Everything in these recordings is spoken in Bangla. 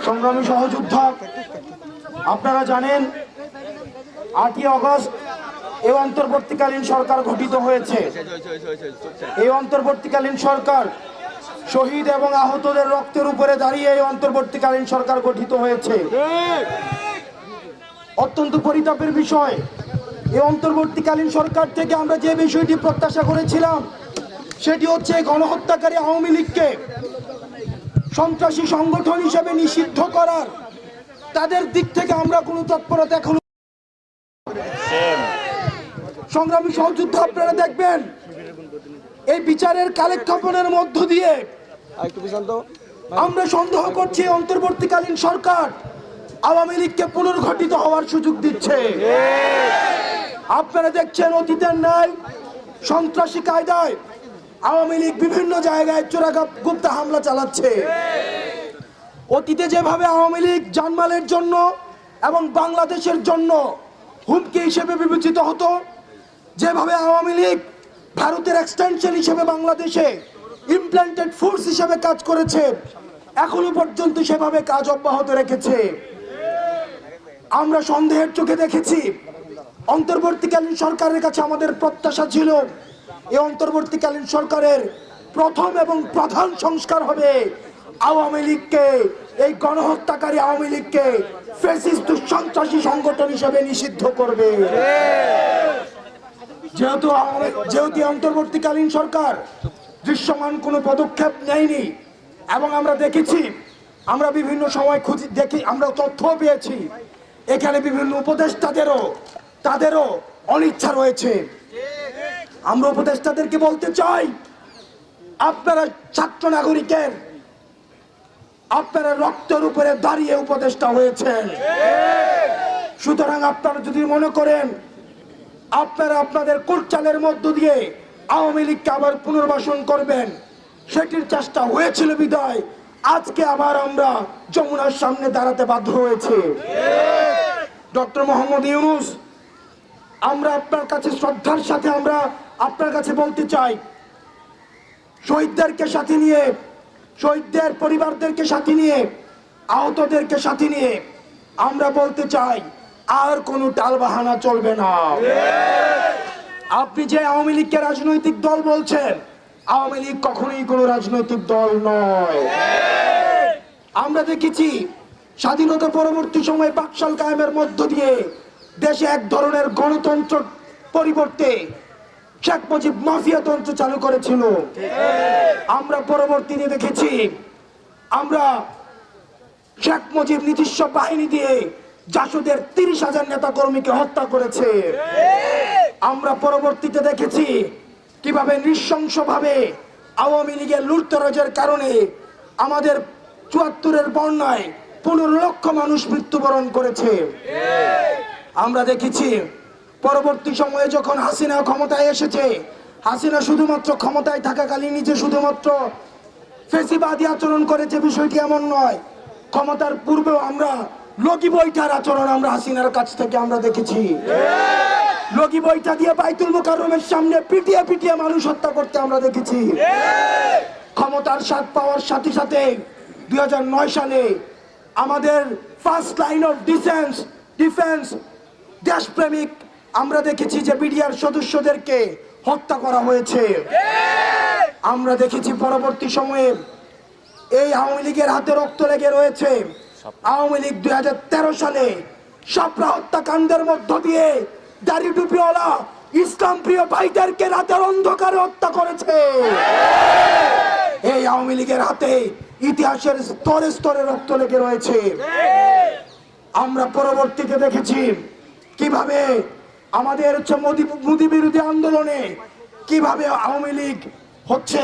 সংগ্রামী সহযোদ্ধা, আপনারা জানেন 8ই আগস্ট এই অন্তর্বর্তীকালীন সরকার গঠিত হয়েছে। এই অন্তর্বর্তীকালীন সরকার শহীদ এবং আহতদের রক্তের উপরে দাঁড়িয়ে এই অন্তর্বর্তীকালীন সরকার গঠিত হয়েছে। অত্যন্ত পরিতাপের বিষয়, এই অন্তর্বর্তীকালীন সরকার থেকে আমরা যে বিষয়টি প্রত্যাশা করেছিলাম সেটি হচ্ছে গণহত্যাকারী আওয়ামী লীগকে সন্ত্রাসী সংগঠন হিসেবে নিষিদ্ধ করার। তাদের দিক থেকে আমরা কোনো তৎপরতা এখনো। সংগ্রামী সহযোদ্ধা, আপনারা দেখবেন এই বিচারের কালেক্ষেপণের মধ্য দিয়ে আমরা সন্দেহ করছি অন্তর্বর্তীকালীন সরকার আওয়ামী লীগকে পুনর্গঠিত হওয়ার সুযোগ দিচ্ছে। আপনারা দেখছেন অতীতের ন্যায় সন্ত্রাসী কায়দায় আওয়ামী লীগ বিভিন্ন জায়গায় চোরাগুপ্তা হামলা চালাচ্ছে। অতীতে যেভাবে আওয়ামী লীগ জানমালের জন্য এবং বাংলাদেশের জন্য হুমকি হিসেবে বিবেচিত হতো, যেভাবে আওয়ামী লীগ ভারতের এক্সটেনশন হিসেবে বাংলাদেশে ইমপ্ল্যান্টেড ফোর্স হিসেবে কাজ করেছে, এখনো পর্যন্ত সেভাবে কাজ অব্যাহত রেখেছে। আমরা সন্দেহের চোখে দেখেছি। অন্তর্বর্তীকালীন সরকারের কাছে আমাদের প্রত্যাশা ছিল এই অন্তর্বর্তীকালীন সরকারের প্রথম এবং প্রধান সংস্কার হবে আওয়ামী লীগকে, এই গণহত্যাকারী আওয়ামী লীগকে ফ্যাসিস্ট সন্ত্রাসী সংগঠন হিসেবে নিষিদ্ধ করবে। যেহেতু অন্তর্বর্তীকালীন সরকার দৃশ্যমান কোনো পদক্ষেপ নেয়নি এবং আমরা দেখেছি, আমরা বিভিন্ন সময় দেখি, আমরা তথ্য পেয়েছি এখানে বিভিন্ন তাদেরও অনিচ্ছা রয়েছে। আমরা উপদেষ্টাদেরকে বলতে চাই, আপনারা ছাত্র নাগরিকের আপনারা রক্তের উপরে দাঁড়িয়ে উপদেষ্টা হয়েছেন। সুতরাং আপনারা যদি মনে করেন আপনারা আপনাদের কুটচালের মধ্য দিয়ে আওয়ামী লীগকে আবার পুনর্বাসন করবেন, সেটির চেষ্টা হয়েছিল বিদায় আজকে আবার আমরা যমুনার সামনে দাঁড়াতে বাধ্য হয়েছে। ডক্টর মোহাম্মদ ইউনূস, আমরা আপনার কাছে শ্রদ্ধার সাথে আমরা আপনার কাছে বলতে চাই, শহীদদেরকে সাথে নিয়ে, শহীদদের পরিবারদেরকে সাথে নিয়ে, আহতদেরকে সাথে নিয়ে আমরা বলতে চাই আর কোনো টালবাহানা চলবে না। আপনি যে আওয়ামী লীগকে রাজনৈতিক দল বলছেন, আওয়ামী লীগ কখনোই কোনো রাজনৈতিক দল নয়। আমরা দেখেছি স্বাধীনতা পরবর্তী সময়ে বাকশাল কায়েমের মধ্য দিয়ে দেশে এক ধরনের গণতন্ত্র পরিবর্তে শেখ মুজিব মাফিয়াতন্ত্র চালু করেছিল। আমরা পরবর্তীতে দেখেছি আমরা শেখ মুজিব নিজস্ব বাহিনী দিয়ে জাসদের 30,000 নেতা কর্মীকে হত্যা করেছে। আমরা পরবর্তীতে দেখেছি কিভাবে নৃশংসভাবে আওয়ামী লীগের লুটতরাজের কারণে আমাদের ৭৪-এর বন্যায় 15 লক্ষ মানুষ মৃত্যুবরণ করেছে। আমরা দেখেছি পরবর্তী সময়ে যখন হাসিনা ক্ষমতায় এসেছে, হাসিনা শুধুমাত্র ক্ষমতায় থাকাকালীন নিজে শুধুমাত্র ফেসিবাদী আচরণ করেছে, বিষয়টি এমন নয়। ক্ষমতার পূর্বেও আমরা লগি বৈঠার আচরণ আমরা হাসিনার কাছ থেকে আমরা দেখেছি। লগি বৈঠা দিয়ে বাইতুল মোকাররমের সামনে পিটিয়ে পিটিয়ে মানুষ হত্যা করতে আমরা দেখেছি। ক্ষমতার স্বাদ পাওয়ার সাথে সাথে 2009 সালে আমাদের ফার্স্ট লাইন অফ ডিফেন্স দেশপ্রেমিক আমরা দেখেছি যে বিডিআর সদস্যদেরকে হত্যা করা হয়েছে। আমরা দেখেছি পরবর্তী সময়ে এই আওয়ামী লীগের হাতে রক্ত লেগে রয়েছে। আওয়ামী লীগ 2013 সালে সাপড়া হত্যাকাণ্ডের মধ্য দিয়ে দাড়ি টুপিওয়ালা ইসলাম প্রিয় ভাইদেরকে রাতের অন্ধকারে হত্যা করেছে। এই আওয়ামী লীগের হাতে ইতিহাসের স্তরে স্তরে রক্ত লেগে রয়েছে। আমরা পরবর্তীতে দেখেছি কিভাবে আমাদের মোদি বিরোধী আন্দোলনে কিভাবে আওয়ামী লীগ হচ্ছে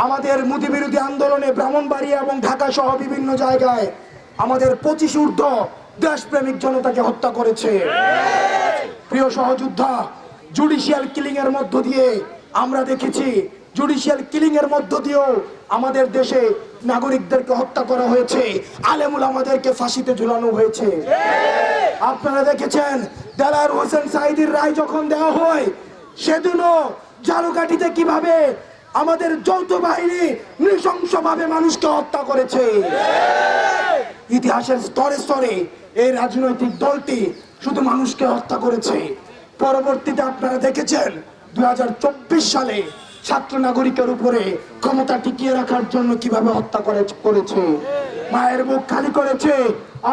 আমাদের মোদি বিরোধী আন্দোলনে ব্রাহ্মণবাড়িয়া এবং ঢাকা সহ বিভিন্ন জায়গায় আমাদের 25 ঊর্ধ্ব দেশপ্রেমিক জনতাকে হত্যা করেছে। প্রিয় সহযোদ্ধা, জুডিশিয়াল কিলিং এর মধ্য দিয়ে আমরা দেখেছি, জুডিশিয়াল কিলিং এর মধ্য দিয়েও আমাদের দেশে নাগরিকদেরকে হত্যা করা হয়েছে, আলেম উলামাদেরকে ফাঁসিতে ঝুলানো হয়েছে। আপনারা দেখেছেন দেলাওয়ার হোসেন সাঈদীর রায় যখন দেওয়া হয়, সেদিনও ঝালকাঠিতে কিভাবে আমাদের যৌথ বাহিনী নৃশংসভাবে মানুষকে হত্যা করেছে। ইতিহাসের স্তরে স্তরে এই রাজনৈতিক দলটি শুধু মানুষকে হত্যা করেছে। পরবর্তীতে আপনারা দেখেছেন 2024 সালে ছাত্র নাগরিকের উপরে ক্ষমতা টিকিয়ে রাখার জন্য কিভাবে হত্যা করেছে, মায়ের বুক খালি করেছে।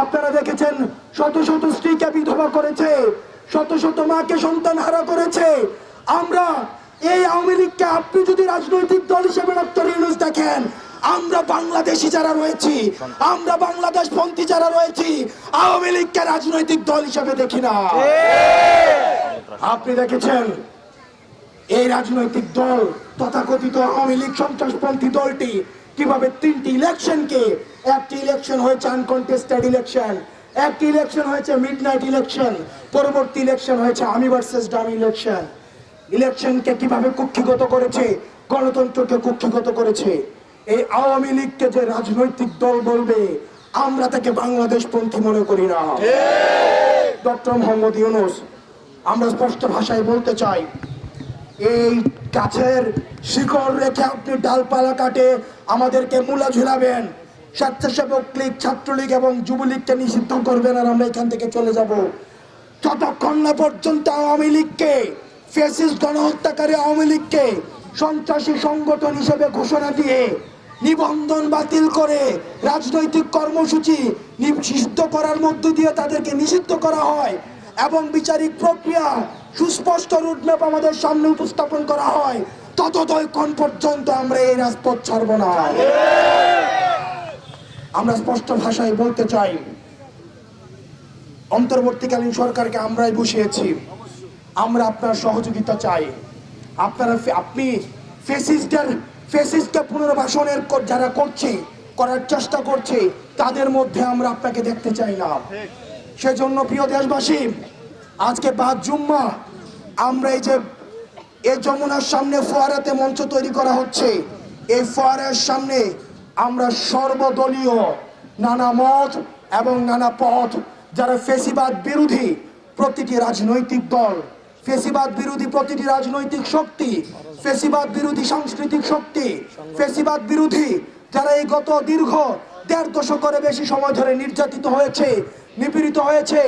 আপনারা দেখেছেন শত শত স্ত্রীকে বিধবা করেছে, শত শত মাকে সন্তান হারা করেছে। আমরা এই আওয়ামী লীগকে আপনি যদি রাজনৈতিক দল হিসেবে ডক্টর ইউনূস দেখেন, আমরা বাংলাদেশি যারা রয়েছি, আমরা বাংলাদেশ পন্থী যারা রয়েছি, আওয়ামী লীগকে রাজনৈতিক দল হিসেবে দেখি না। আপনি দেখেছেন এই রাজনৈতিক দল তথাকথিত আওয়ামী লীগ সন্ত্রাসপন্থী দলটি কিভাবে 3টি ইলেকশনকে, একটি ইলেকশন হয়েছে আনকন্টেস্টেড ইলেকশন, একটি ইলেকশন হয়েছে মিডনাইট ইলেকশন, পরবর্তী ইলেকশন হয়েছে আমি ভার্সেস ডামি ইলেকশন। ইলেকশনকে কিভাবে কুক্ষিগত করেছে, গণতন্ত্রকে কুক্ষিগত করেছে। এই আওয়ামী লীগকে যে রাজনৈতিক দল বলবে, আমরা তাকে বাংলাদেশ পন্থী মনে করি না। ডক্টর মোহাম্মদ ইউনূস, আমরা স্পষ্ট ভাষায় বলতে চাই, এই গাছের শিকড় রেখে আপনি ডালপালা কাটে আমাদেরকে মূলা ঝুলাবেন, স্বেচ্ছাসেবক লীগ, ছাত্রলীগ এবং যুবলীগকে নিষিদ্ধ করবেন, আর আমরা এখান থেকে চলে যাব। যতক্ষণ না পর্যন্ত আওয়ামী লীগকে, ফ্যাসিস্ট গণহত্যাকারী আওয়ামী লীগকে সন্ত্রাসী সংগঠন হিসেবে ঘোষণা দিয়ে নিবন্ধন বাতিল করে রাজনৈতিক কর্মসূচি নিষিদ্ধ করার মধ্য দিয়ে তাদেরকে নিষিদ্ধ করা হয় এবং বিচারিক প্রক্রিয়া সুস্পষ্ট রুটম্যাপ আমাদের সামনে উপস্থাপন করা হয়, ততক্ষণ পর্যন্ত আমরা এই রাজপথ ছাড়ব না। আমরা স্পষ্ট ভাষায় বলতে চাই, অন্তর্বর্তীকালীন সরকারকে আমরাই বসিয়েছি, আমরা আপনার সহযোগিতা চাই। আপনি ফ্যাসিস্টকে পুনর্বাসনের যারা করার চেষ্টা করছে, তাদের মধ্যে আমরা আপনাকে দেখতে চাই না। সেজন্য প্রিয় দেশবাসী, আজকে 5 জুম্মা আমরা এই যমুনার সামনে ফোয়ারাতে মঞ্চ তৈরি করা হচ্ছে। এই ফোয়ারার সামনে আমরা সর্বদলীয় নানা মত এবং নানা পথ, যারা ফ্যাসিবাদ বিরোধী প্রতিটি রাজনৈতিক দল, ফ্যাসিবাদ বিরোধী প্রতিটি রাজনৈতিক শক্তি, ফ্যাসিবাদ বিরোধী সাংস্কৃতিক শক্তি, ফ্যাসিবাদ বিরোধী যারা এই গত দীর্ঘ 1.5 দশকের বেশি সময় ধরে নির্যাতিত হয়েছে, নিপীড়িত হয়েছে,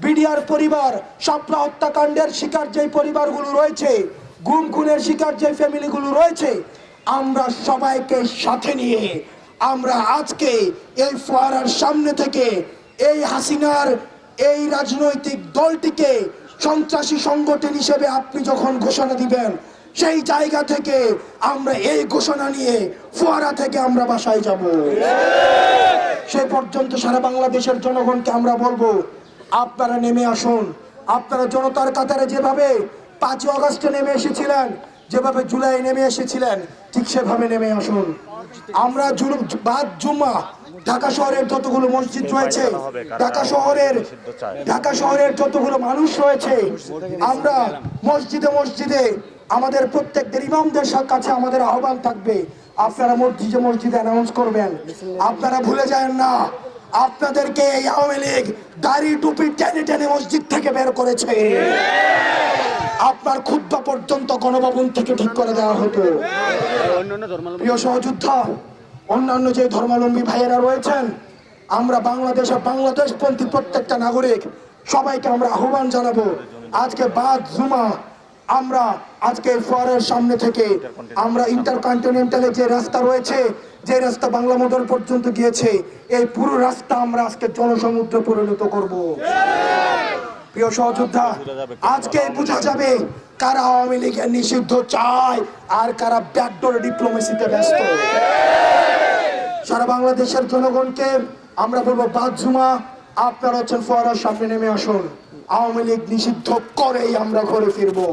বিডিআর পরিবার, শাপলা হত্যাকাণ্ডের শিকার যে পরিবারগুলো রয়েছে, গুম খুনের শিকার যে ফ্যামিলিগুলো রয়েছে, আমরা সবাইকে সাথে নিয়ে আমরা আজকে এই ফোয়ারার সামনে থেকে এই হাসিনার এই রাজনৈতিক দলটিকে সন্ত্রাসী সংগঠন হিসেবে আপনি যখন ঘোষণা দিবেন, সেই জায়গা থেকে আমরা এই ঘোষণা নিয়ে ফোয়ারা থেকে আমরা বাসায় যাব। সেই পর্যন্ত সারা বাংলাদেশের জনগণকে আমরা বলবো, আপনারা নেমে আসুন। আপনারা জনতার কাতারে যেভাবে 5 আগস্টে নেমে এসেছিলেন, যেভাবে জুলাই নেমে এসেছিলেন, ঠিক সেভাবে নেমে আসুন। আমরা 5 জুম্মা ঢাকা শহরের যতগুলো মসজিদ রয়েছে, ঢাকা শহরের যতগুলো মানুষ রয়েছে, আমরা মসজিদে মসজিদে আমাদের প্রত্যেকদের ইমামদের কাছে আমাদের আহ্বান থাকবে, আপনারা মসজিদে মসজিদে অ্যানাউন্স করবেন। আপনারা ভুলে যান না, আপনাদেরকে এই আওয়ামী লীগ দাড়ি টুপি টেনে টেনে মসজিদ থেকে বের করেছে। আপনার খুতবা পর্যন্ত গণভবন থেকে ঠিক করে দেওয়া হতো। প্রিয় সহযোদ্ধা, অন্যান্য যে ধর্মাবলম্বী ভাইয়েরা রয়েছেন, আমরা বাংলাদেশপন্থী প্রত্যেকটা নাগরিক সবাইকে আমরা আহ্বান জানাবো, আজকে 5 জুমা আমরা আজকে ফোয়ারার সামনে থেকে আমরা ইন্টারকন্টিনেন্টালে যে রাস্তা রয়েছে, যে রাস্তা বাংলা মোটর পর্যন্ত গিয়েছে, এই পুরো রাস্তা আমরা আজকে জনসমুদ্রে পরিণত করব। প্রিয় সহযোদ্ধা, আজকে বোঝা যাবে কারা আওয়ামী লীগের নিষিদ্ধ চায় আর কারা ব্যাকডোর ডিপ্লোমেসিতে ব্যস্ত। সারা বাংলাদেশের জনগণকে আমরা বলবো, 5 জুমা আপনারা হচ্ছেন ফোয়ারার সামনে নেমে আসুন। আওয়ামী লীগ নিষিদ্ধ করেই আমরা ঘরে ফিরবো।